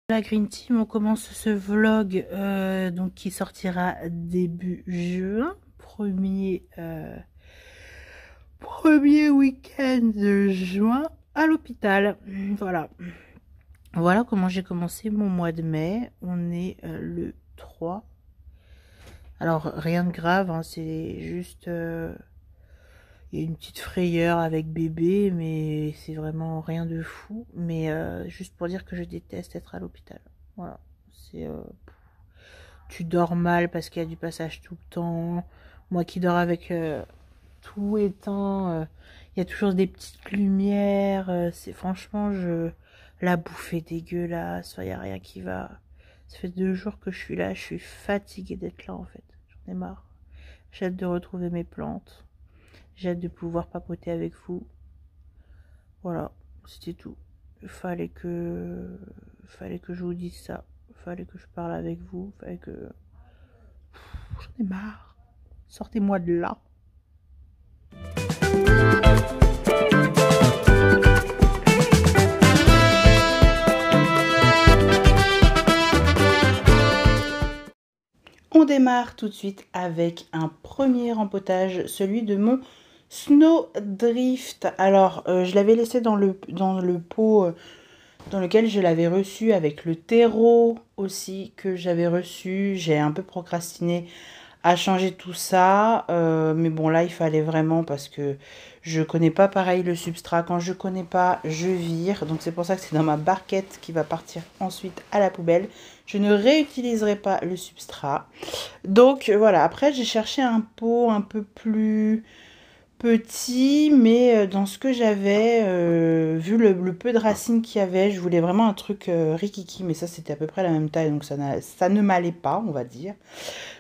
La Green Team, on commence ce vlog donc qui sortira début juin, premier week-end de juin à l'hôpital. Voilà comment j'ai commencé mon mois de mai. On est le 3. Alors rien de grave, hein, c'est juste il y a une petite frayeur avec bébé, mais c'est vraiment rien de fou. Mais juste pour dire que je déteste être à l'hôpital. Voilà, c'est tu dors mal parce qu'il y a du passage tout le temps. Moi qui dors avec tout éteint, il y a toujours des petites lumières. C'est franchement, la bouffe est dégueulasse. Il n'y a rien qui va. Ça fait 2 jours que je suis là. Je suis fatiguée d'être là en fait. J'en ai marre. J'ai hâte de retrouver mes plantes. J'ai hâte de pouvoir papoter avec vous. Voilà, c'était tout. Il fallait que je vous dise ça. Fallait que je parle avec vous. Fallait que... J'en ai marre. Sortez-moi de là. On démarre tout de suite avec un premier rempotage, celui de mon Snowdrift. Alors, je l'avais laissé dans le pot dans lequel je l'avais reçu, avec le terreau aussi que j'avais reçu. J'ai un peu procrastiné à changer tout ça, mais bon là il fallait vraiment, parce que je connais pas pareil le substrat. Quand je connais pas, je vire, donc c'est pour ça que c'est dans ma barquette qui va partir ensuite à la poubelle. Je ne réutiliserai pas le substrat. Donc voilà, après j'ai cherché un pot un peu plus petit, mais dans ce que j'avais, vu le peu de racines qu'il y avait, je voulais vraiment un truc rikiki, mais ça c'était à peu près la même taille, donc ça ne m'allait pas, on va dire.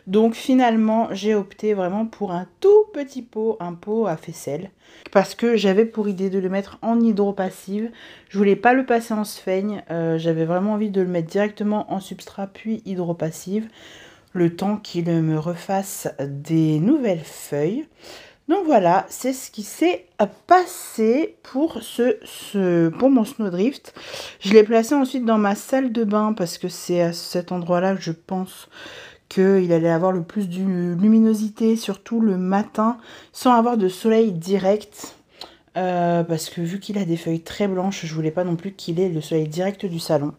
Donc finalement j'ai opté vraiment pour un tout petit pot, un pot à faisselle, parce que j'avais pour idée de le mettre en hydropassive. Je voulais pas le passer en sphaigne, j'avais vraiment envie de le mettre directement en substrat puis hydropassive, le temps qu'il me refasse des nouvelles feuilles. Donc voilà, c'est ce qui s'est passé pour pour mon Snowdrift. Je l'ai placé ensuite dans ma salle de bain, parce que c'est à cet endroit-là que je pense qu'il allait avoir le plus de luminosité, surtout le matin, sans avoir de soleil direct. Parce que vu qu'il a des feuilles très blanches, je voulais pas non plus qu'il ait le soleil direct du salon.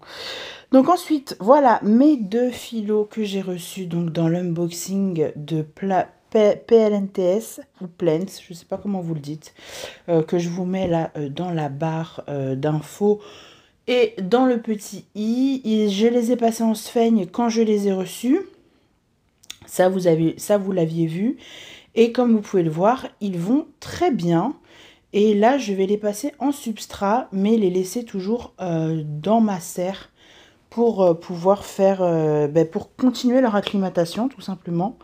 Donc ensuite, voilà mes 2 philos que j'ai reçus donc dans l'unboxing de PLNTS ou Plants, je sais pas comment vous le dites, que je vous mets là dans la barre d'infos et dans le petit i. Je les ai passés en sphaigne quand je les ai reçus. Ça vous l'aviez vu. Et comme vous pouvez le voir, ils vont très bien. Et là, je vais les passer en substrat, mais les laisser toujours dans ma serre pour pouvoir faire, pour continuer leur acclimatation, tout simplement.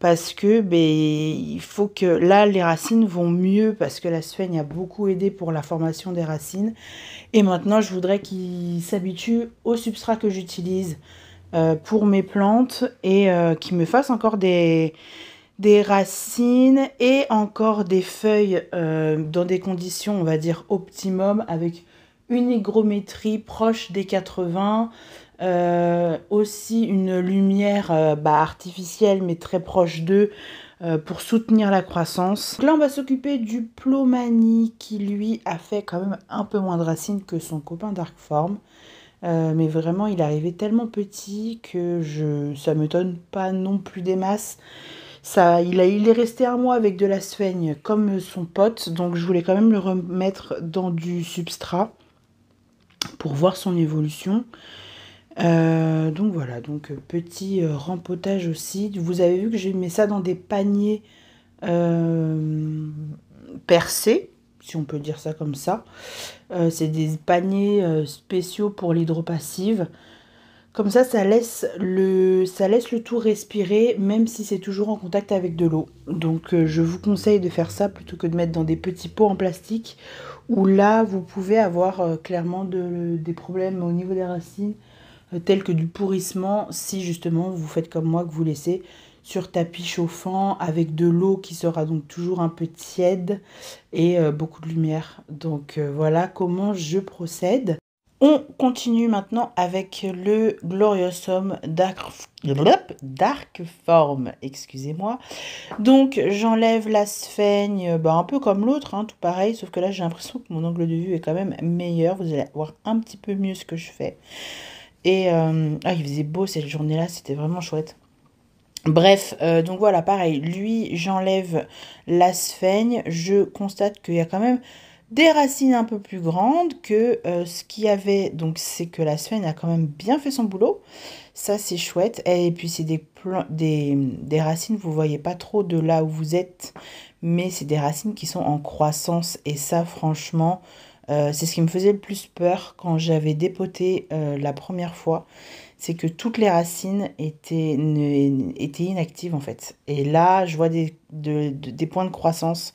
Parce que il faut que là, les racines vont mieux, parce que la sphaigne a beaucoup aidé pour la formation des racines. Et maintenant, je voudrais qu'ils s'habituent au substrat que j'utilise pour mes plantes, et qu'ils me fassent encore des racines et encore des feuilles dans des conditions, on va dire, optimum, avec une hygrométrie proche des 80, aussi une lumière artificielle mais très proche d'eux, pour soutenir la croissance. Donc là on va s'occuper du Plomanie, qui lui a fait quand même un peu moins de racines que son copain Darkform. Mais vraiment il est arrivé tellement petit que ça me donne pas non plus des masses. Il est resté 1 mois avec de la sphaigne comme son pote, donc je voulais quand même le remettre dans du substrat pour voir son évolution. Donc voilà, donc petit rempotage aussi. Vous avez vu que j'ai mis ça dans des paniers percés, si on peut dire ça comme ça. C'est des paniers spéciaux pour l'hydropassive. Comme ça laisse le tout respirer, même si c'est toujours en contact avec de l'eau. Donc je vous conseille de faire ça plutôt que de mettre dans des petits pots en plastique, où là vous pouvez avoir clairement des problèmes au niveau des racines, tels que du pourrissement, si justement vous faites comme moi, que vous laissez sur tapis chauffant avec de l'eau qui sera donc toujours un peu tiède et beaucoup de lumière. Donc voilà comment je procède. On continue maintenant avec le Gloriosum Dark Form, excusez-moi. Donc j'enlève la sphaigne, un peu comme l'autre, hein, tout pareil, sauf que là j'ai l'impression que mon angle de vue est quand même meilleur. Vous allez voir un petit peu mieux ce que je fais. Et il faisait beau cette journée-là, c'était vraiment chouette. Bref, donc voilà, pareil, lui, j'enlève la sphaigne. Je constate qu'il y a quand même des racines un peu plus grandes que ce qu'il y avait. Donc c'est que la sphaigne a quand même bien fait son boulot. Ça, c'est chouette. Et puis c'est des racines, vous voyez pas trop de là où vous êtes, mais c'est des racines qui sont en croissance. Et ça, franchement, c'est ce qui me faisait le plus peur quand j'avais dépoté la première fois. C'est que toutes les racines étaient inactives en fait. Et là, je vois des points de croissance.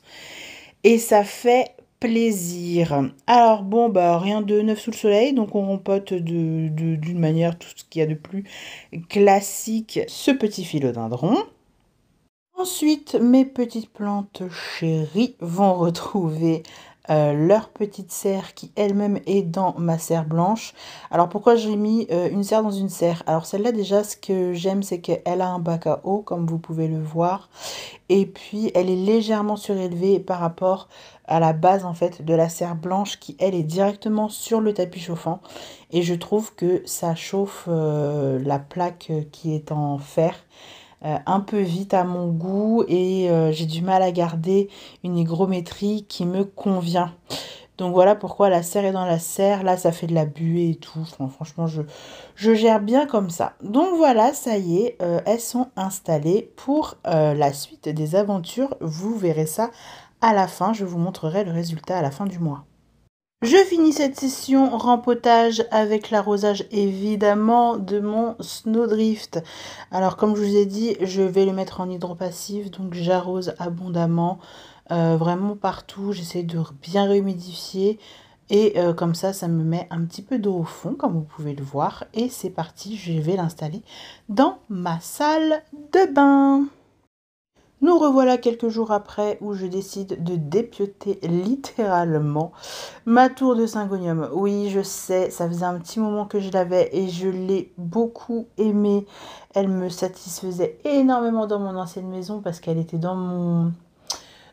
Et ça fait plaisir. Alors bon, rien de neuf sous le soleil. Donc on rempote d'une manière tout ce qu'il y a de plus classique ce petit philodendron. Ensuite, mes petites plantes chéries vont retrouver leur petite serre qui elle-même est dans ma serre blanche. Alors pourquoi j'ai mis une serre dans une serre? Alors celle-là déjà, ce que j'aime, c'est qu'elle a un bac à eau, comme vous pouvez le voir. Et puis elle est légèrement surélevée par rapport à la base en fait de la serre blanche qui elle est directement sur le tapis chauffant. Et je trouve que ça chauffe la plaque qui est en fer un peu vite à mon goût et j'ai du mal à garder une hygrométrie qui me convient. Donc voilà pourquoi la serre est dans la serre. Là, ça fait de la buée et tout. Enfin, franchement, je gère bien comme ça. Donc voilà, ça y est, elles sont installées pour la suite des aventures. Vous verrez ça à la fin. Je vous montrerai le résultat à la fin du mois. Je finis cette session rempotage avec l'arrosage évidemment de mon Snowdrift. Alors comme je vous ai dit, je vais le mettre en hydropassif, donc j'arrose abondamment, vraiment partout. J'essaie de bien réhumidifier et comme ça me met un petit peu d'eau au fond, comme vous pouvez le voir. Et c'est parti, je vais l'installer dans ma salle de bain. Nous revoilà quelques jours après où je décide de dépioter littéralement ma tour de Syngonium. Oui, je sais, ça faisait un petit moment que je l'avais et je l'ai beaucoup aimée. Elle me satisfaisait énormément dans mon ancienne maison parce qu'elle était dans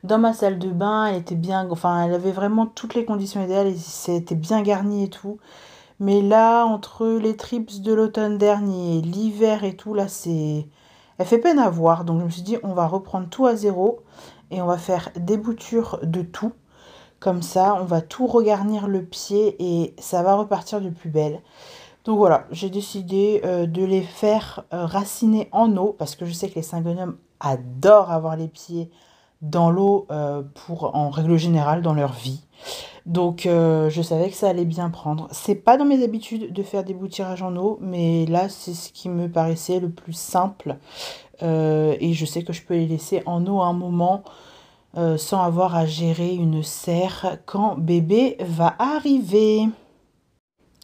ma salle de bain. Elle était bien, enfin, elle avait vraiment toutes les conditions idéales et c'était bien garni et tout. Mais là, entre les trips de l'automne dernier, l'hiver et tout, là, elle fait peine à voir. Donc je me suis dit, on va reprendre tout à zéro et on va faire des boutures de tout. Comme ça, on va tout regarnir le pied et ça va repartir de plus belle. Donc voilà, j'ai décidé de les faire raciner en eau parce que je sais que les Syngoniums adorent avoir les pieds dans l'eau en règle générale dans leur vie. Donc je savais que ça allait bien prendre. C'est pas dans mes habitudes de faire des boutirages en eau, mais là c'est ce qui me paraissait le plus simple. Et je sais que je peux les laisser en eau un moment sans avoir à gérer une serre quand bébé va arriver.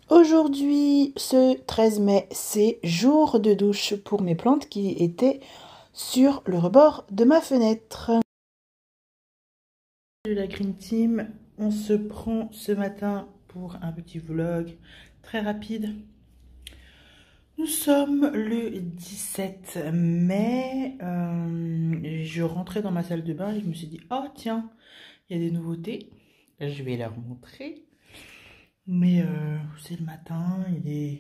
Aujourd'hui, ce 13 mai, c'est jour de douche pour mes plantes qui étaient sur le rebord de ma fenêtre. De la Green Team, on se prend ce matin pour un petit vlog très rapide. Nous sommes le 17 mai. Je rentrais dans ma salle de bain et je me suis dit, oh tiens, il y a des nouveautés. Je vais leur montrer. Mais c'est le matin, il est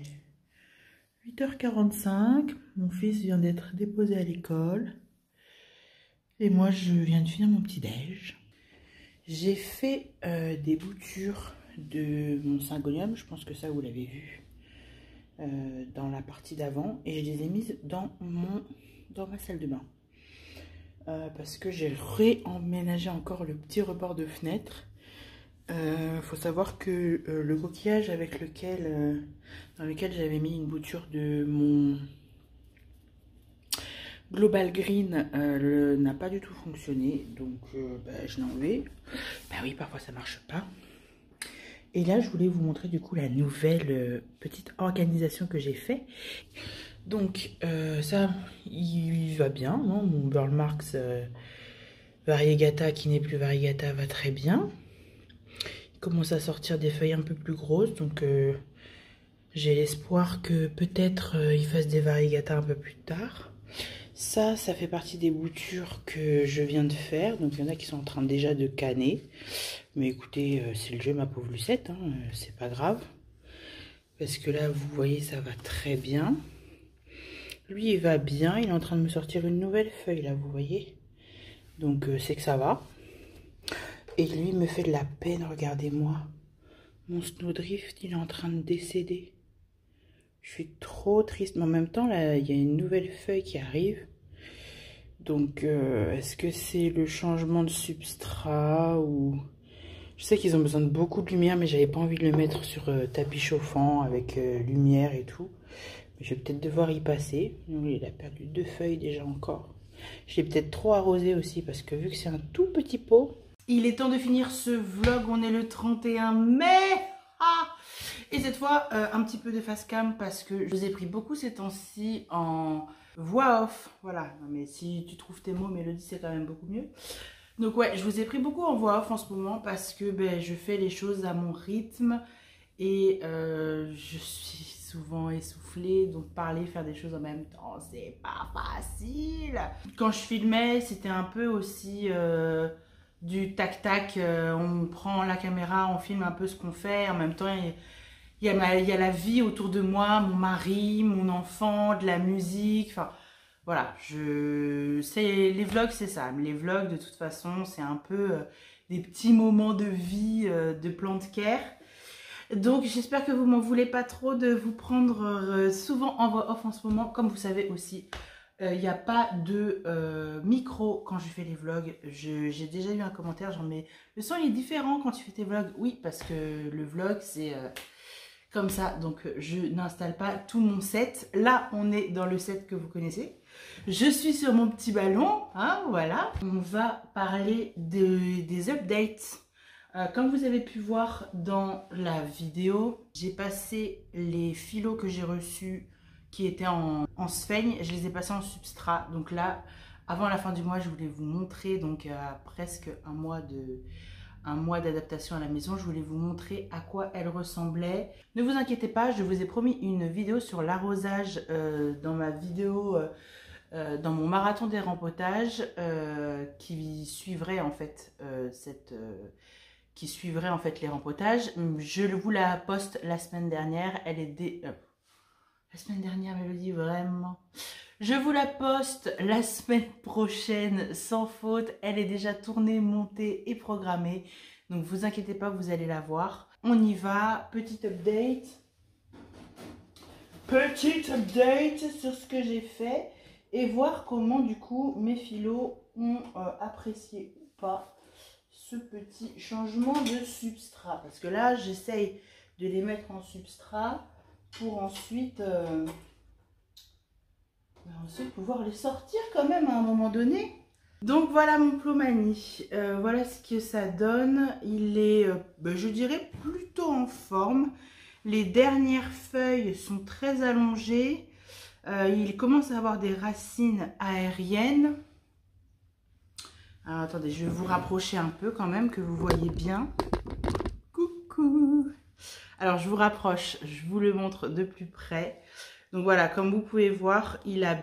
8h45. Mon fils vient d'être déposé à l'école. Et moi, je viens de finir mon petit-déj. J'ai fait des boutures de mon Syngonium. Je pense que ça, vous l'avez vu dans la partie d'avant. Et je les ai mises dans ma salle de bain. Parce que j'ai réemménagé encore le petit rebord de fenêtre. Faut savoir que le coquillage dans lequel j'avais mis une bouture de mon Global Green n'a pas du tout fonctionné, donc je l'ai enlevé. Bah oui, parfois ça marche pas. Et là, je voulais vous montrer du coup la nouvelle petite organisation que j'ai fait. Donc ça, il va bien, hein, mon Burl Marks Variegata qui n'est plus Variegata va très bien. Il commence à sortir des feuilles un peu plus grosses, donc J'ai l'espoir que peut-être il fasse des variegata un peu plus tard. Ça fait partie des boutures que je viens de faire. Donc il y en a qui sont en train déjà de canner. Mais écoutez, c'est le jeu ma pauvre Lucette, hein, c'est pas grave. Parce que là, vous voyez, ça va très bien. Lui, il va bien. Il est en train de me sortir une nouvelle feuille, là, vous voyez. Donc c'est que ça va. Et lui, il me fait de la peine, regardez-moi. Mon Snowdrift, il est en train de décéder. Je suis trop triste. Mais en même temps, là, il y a une nouvelle feuille qui arrive. Donc, est-ce que c'est le changement de substrat ou... Je sais qu'ils ont besoin de beaucoup de lumière, mais j'avais pas envie de le mettre sur tapis chauffant avec lumière et tout. Mais je vais peut-être devoir y passer. Il a perdu 2 feuilles déjà encore. Je l'ai peut-être trop arrosé aussi parce que vu que c'est un tout petit pot. Il est temps de finir ce vlog. On est le 31 mai. Ah, et cette fois, un petit peu de face cam parce que je vous ai pris beaucoup ces temps-ci en voix off. Voilà, non, mais si tu trouves tes mots, Mélodie, c'est quand même beaucoup mieux. Donc ouais, je vous ai pris beaucoup en voix off en ce moment parce que ben, je fais les choses à mon rythme et je suis souvent essoufflée, donc parler, faire des choses en même temps, c'est pas facile. Quand je filmais, c'était un peu aussi du tac-tac, on prend la caméra, on filme un peu ce qu'on fait, en même temps il y a la vie autour de moi, mon mari, mon enfant, de la musique, enfin... Voilà, les vlogs, c'est ça. Les vlogs, de toute façon, c'est un peu des petits moments de vie de plante care. Donc, j'espère que vous m'en voulez pas trop de vous prendre souvent en voix off en ce moment. Comme vous savez aussi, il n'y a pas de micro quand je fais les vlogs. J'ai déjà eu un commentaire, genre, mais le son il est différent quand tu fais tes vlogs. Oui, parce que le vlog, c'est... comme ça, donc je n'installe pas tout mon set. Là, on est dans le set que vous connaissez. Je suis sur mon petit ballon, hein, voilà. On va parler des updates. Comme vous avez pu voir dans la vidéo, j'ai passé les filos que j'ai reçus qui étaient en sphaigne. Je les ai passés en substrat. Donc là, avant la fin du mois, je voulais vous montrer, donc à presque un mois d'adaptation à la maison, je voulais vous montrer à quoi elle ressemblait. Ne vous inquiétez pas, je vous ai promis une vidéo sur l'arrosage dans ma vidéo, dans mon marathon des rempotages qui suivrait en fait les rempotages. Je vous la poste la semaine dernière. Elle est la semaine dernière, Mélodie, vraiment. Je vous la poste la semaine prochaine sans faute. Elle est déjà tournée, montée et programmée. Donc vous inquiétez pas, vous allez la voir. On y va. Petit update. Petit update sur ce que j'ai fait. Et voir comment du coup mes filos ont apprécié ou pas ce petit changement de substrat. Parce que là, j'essaye de les mettre en substrat pour ensuite... ensuite pouvoir les sortir quand même à un moment donné. Donc voilà mon Plomanie, voilà ce que ça donne. Il est, je dirais, plutôt en forme. Les dernières feuilles sont très allongées. Il commence à avoir des racines aériennes. Alors attendez, je vais vous rapprocher un peu quand même, que vous voyez bien. Coucou! Alors je vous rapproche, je vous le montre de plus près. Donc voilà, comme vous pouvez voir, il a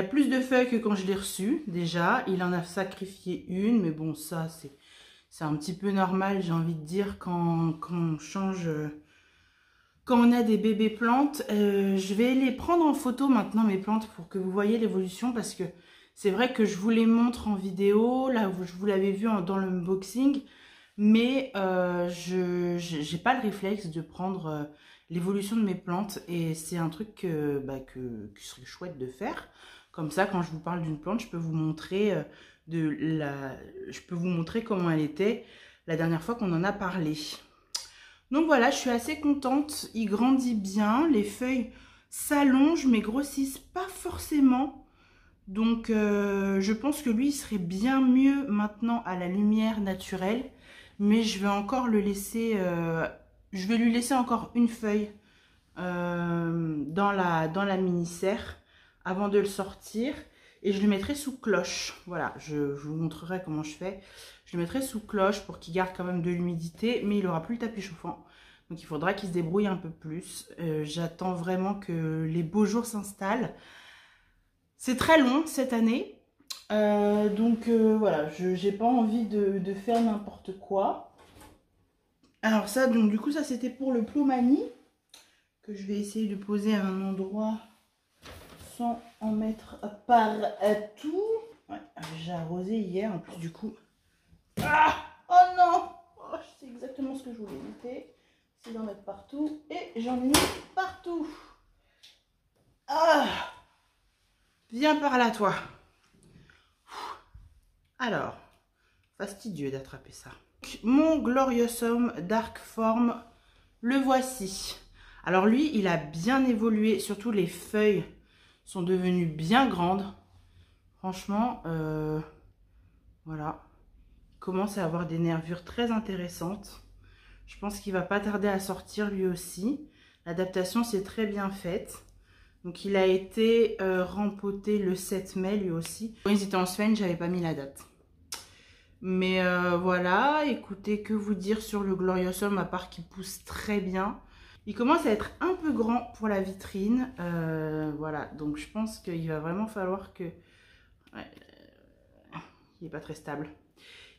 plus de feuilles que quand je l'ai reçu déjà. Il en a sacrifié une, mais bon, ça c'est un petit peu normal, j'ai envie de dire, quand on change, quand on a des bébés plantes. Je vais les prendre en photo maintenant, mes plantes, pour que vous voyez l'évolution, parce que c'est vrai que je vous les montre en vidéo, là je vous l'avez vu dans l'unboxing, mais j'ai pas le réflexe de prendre... l'évolution de mes plantes, et c'est un truc qui serait chouette de faire. Comme ça, quand je vous parle d'une plante, je peux vous montrer comment elle était la dernière fois qu'on en a parlé. Donc voilà, je suis assez contente. Il grandit bien, les feuilles s'allongent mais grossissent pas forcément. Donc je pense que lui il serait bien mieux maintenant à la lumière naturelle, mais je vais encore le laisser... je vais lui laisser encore une feuille dans la mini-serre avant de le sortir. Et je le mettrai sous cloche. Voilà, je vous montrerai comment je fais. Je le mettrai sous cloche pour qu'il garde quand même de l'humidité. Mais il n'aura plus le tapis chauffant. Donc il faudra qu'il se débrouille un peu plus. J'attends vraiment que les beaux jours s'installent. C'est très long cette année. Donc voilà, je n'ai pas envie de faire n'importe quoi. Alors ça, donc du coup, ça c'était pour le Plomanie, que je vais essayer de poser à un endroit sans en mettre partout. Ouais, j'ai arrosé hier en plus du coup. Ah, oh non, oh, c'est exactement ce que je voulais éviter. C'est d'en mettre partout et j'en ai mis partout. Ah, viens par là toi. Alors, fastidieux d'attraper ça. Mon Gloriosum Dark Form, le voici. Alors lui, il a bien évolué, surtout les feuilles sont devenues bien grandes. Franchement, voilà. Il commence à avoir des nervures très intéressantes. Je pense qu'il va pas tarder à sortir lui aussi. L'adaptation s'est très bien faite. Donc il a été rempoté le 7 mai lui aussi. Quand ils étaient en Sven, j'avais pas mis la date. Mais voilà, écoutez, que vous dire sur le Gloriosum à part qu'il pousse très bien. Il commence à être un peu grand pour la vitrine. Voilà, donc je pense qu'il va vraiment falloir que... Ouais, il n'est pas très stable.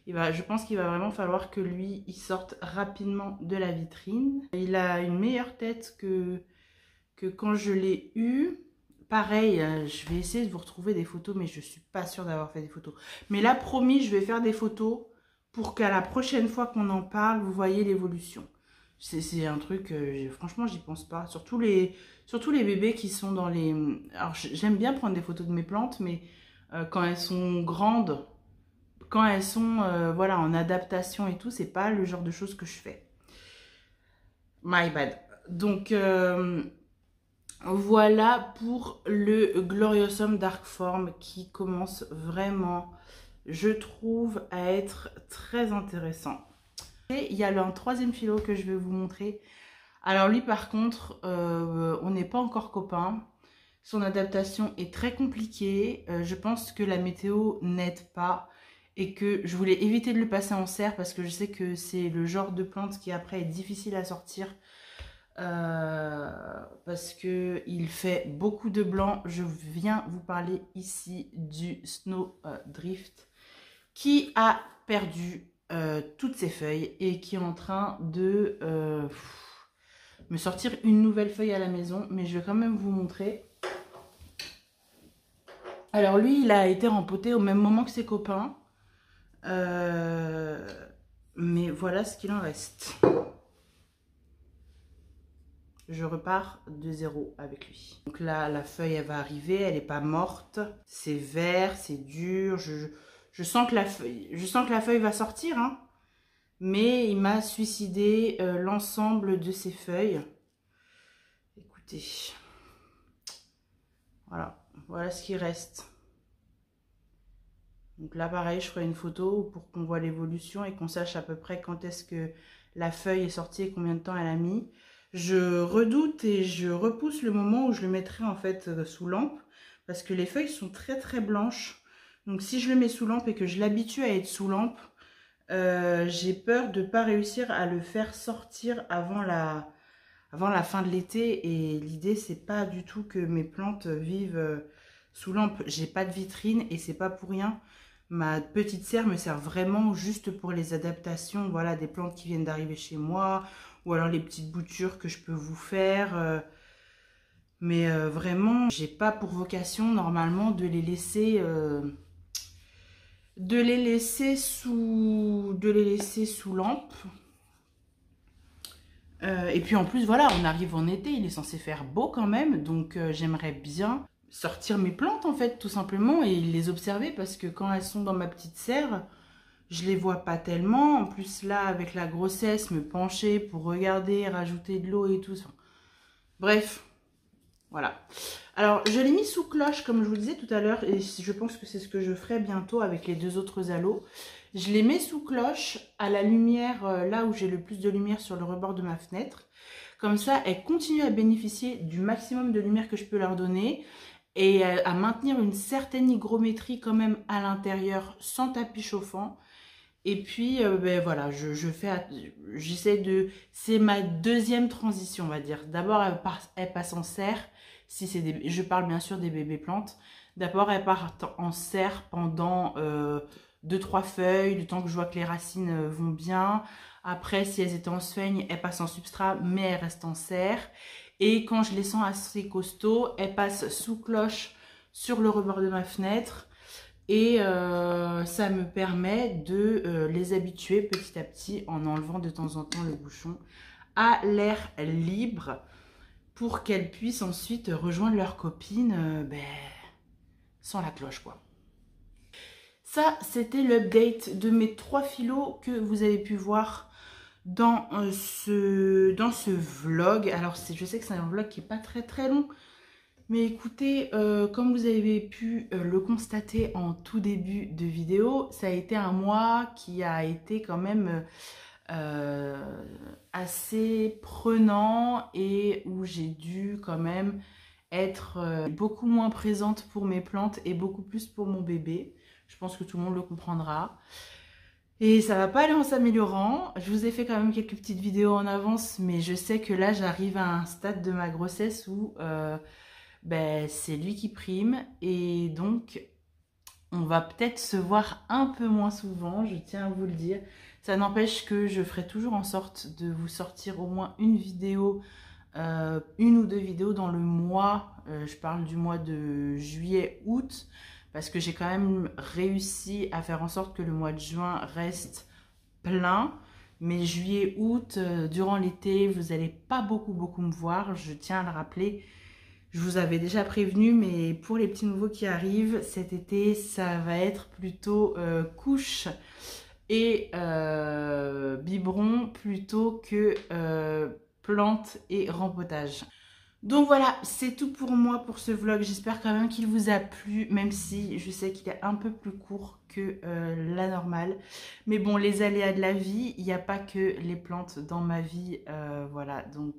Je pense qu'il va vraiment falloir que lui, il sorte rapidement de la vitrine. Il a une meilleure tête que quand je l'ai eu. Pareil, je vais essayer de vous retrouver des photos, mais je ne suis pas sûre d'avoir fait des photos. Mais là, promis, je vais faire des photos pour qu'à la prochaine fois qu'on en parle, vous voyez l'évolution. C'est un truc, franchement, j'y pense pas. Surtout les bébés qui sont dans les... Alors, j'aime bien prendre des photos de mes plantes, mais quand elles sont grandes, quand elles sont voilà, en adaptation et tout, c'est pas le genre de choses que je fais. My bad. Donc... voilà pour le Gloriosum Dark Form qui commence vraiment, je trouve, à être très intéressant. Et il y a un troisième philo que je vais vous montrer. Alors lui par contre, on n'est pas encore copains. Son adaptation est très compliquée. Je pense que la météo n'aide pas et que je voulais éviter de le passer en serre parce que je sais que c'est le genre de plante qui après est difficile à sortir. Parce que il fait beaucoup de blanc. Je viens vous parler ici du Snowdrift qui a perdu toutes ses feuilles et qui est en train de me sortir une nouvelle feuille à la maison, mais je vais quand même vous montrer. Alors lui, il a été rempoté au même moment que ses copains, mais voilà ce qu'il en reste. Je repars de zéro avec lui. Donc là, la feuille, elle va arriver, elle n'est pas morte. C'est vert, c'est dur. Je sens que la feuille va sortir, hein. Mais il m'a suicidé l'ensemble de ses feuilles. Écoutez. Voilà ce qui reste. Donc là, pareil, je ferai une photo pour qu'on voit l'évolution et qu'on sache à peu près quand est-ce que la feuille est sortie et combien de temps elle a mis. Je redoute et je repousse le moment où je le mettrai en fait sous lampe parce que les feuilles sont très très blanches. Donc si je le mets sous lampe et que je l'habitue à être sous lampe, j'ai peur de ne pas réussir à le faire sortir avant la fin de l'été. Et l'idée, c'est pas du tout que mes plantes vivent sous lampe. J'ai pas de vitrine et c'est pas pour rien. Ma petite serre me sert vraiment juste pour les adaptations, voilà, des plantes qui viennent d'arriver chez moi, ou alors les petites boutures que je peux vous faire. Mais vraiment, j'ai pas pour vocation normalement de les laisser, sous lampe. Et puis en plus, voilà, on arrive en été, il est censé faire beau quand même, donc j'aimerais bien sortir mes plantes en fait, tout simplement, et les observer parce que quand elles sont dans ma petite serre, je les vois pas tellement. En plus là, avec la grossesse, me pencher pour regarder, rajouter de l'eau et tout. Enfin, bref, voilà. Alors, je l'ai mis sous cloche, comme je vous disais tout à l'heure, et je pense que c'est ce que je ferai bientôt avec les deux autres aloes. Je les mets sous cloche à la lumière, là où j'ai le plus de lumière sur le rebord de ma fenêtre. Comme ça, elles continuent à bénéficier du maximum de lumière que je peux leur donner et à maintenir une certaine hygrométrie quand même à l'intérieur sans tapis chauffant. Et puis, ben voilà, j'essaie de... C'est ma deuxième transition, on va dire. D'abord, elle passe en serre. Si c'est je parle bien sûr des bébés plantes. D'abord, elle part en serre pendant 2-3 feuilles, le temps que je vois que les racines vont bien. Après, si elles étaient en sphaigne, elles passent en substrat, mais elles restent en serre. Et quand je les sens assez costauds, elles passent sous cloche sur le rebord de ma fenêtre. Et ça me permet de les habituer petit à petit en enlevant de temps en temps le bouchon à l'air libre pour qu'elles puissent ensuite rejoindre leurs copines ben, sans la cloche quoi. Ça, c'était l'update de mes 3 filos que vous avez pu voir dans ce vlog. Alors, je sais que c'est un vlog qui n'est pas très long. Mais écoutez, comme vous avez pu le constater en tout début de vidéo, ça a été un mois qui a été quand même assez prenant et où j'ai dû quand même être beaucoup moins présente pour mes plantes et beaucoup plus pour mon bébé. Je pense que tout le monde le comprendra. Et ça va pas aller en s'améliorant. Je vous ai fait quand même quelques petites vidéos en avance, mais je sais que là, j'arrive à un stade de ma grossesse où ben, c'est lui qui prime. Et donc, on va peut-être se voir un peu moins souvent, je tiens à vous le dire. Ça n'empêche que je ferai toujours en sorte de vous sortir au moins une vidéo, une ou deux vidéos dans le mois. Je parle du mois de juillet-août. Parce que j'ai quand même réussi à faire en sorte que le mois de juin reste plein. Mais juillet, août, durant l'été, vous n'allez pas beaucoup me voir. Je tiens à le rappeler. Je vous avais déjà prévenu, mais pour les petits nouveaux qui arrivent, cet été, ça va être plutôt couche et biberon plutôt que plantes et rempotage. Donc voilà, c'est tout pour moi pour ce vlog. J'espère quand même qu'il vous a plu, même si je sais qu'il est un peu plus court que la normale. Mais bon, les aléas de la vie, il n'y a pas que les plantes dans ma vie. Voilà, donc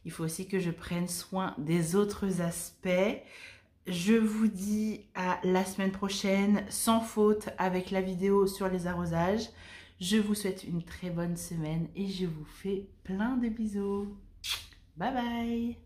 il faut aussi que je prenne soin des autres aspects. Je vous dis à la semaine prochaine, sans faute, avec la vidéo sur les arrosages. Je vous souhaite une très bonne semaine et je vous fais plein de bisous. Bye bye!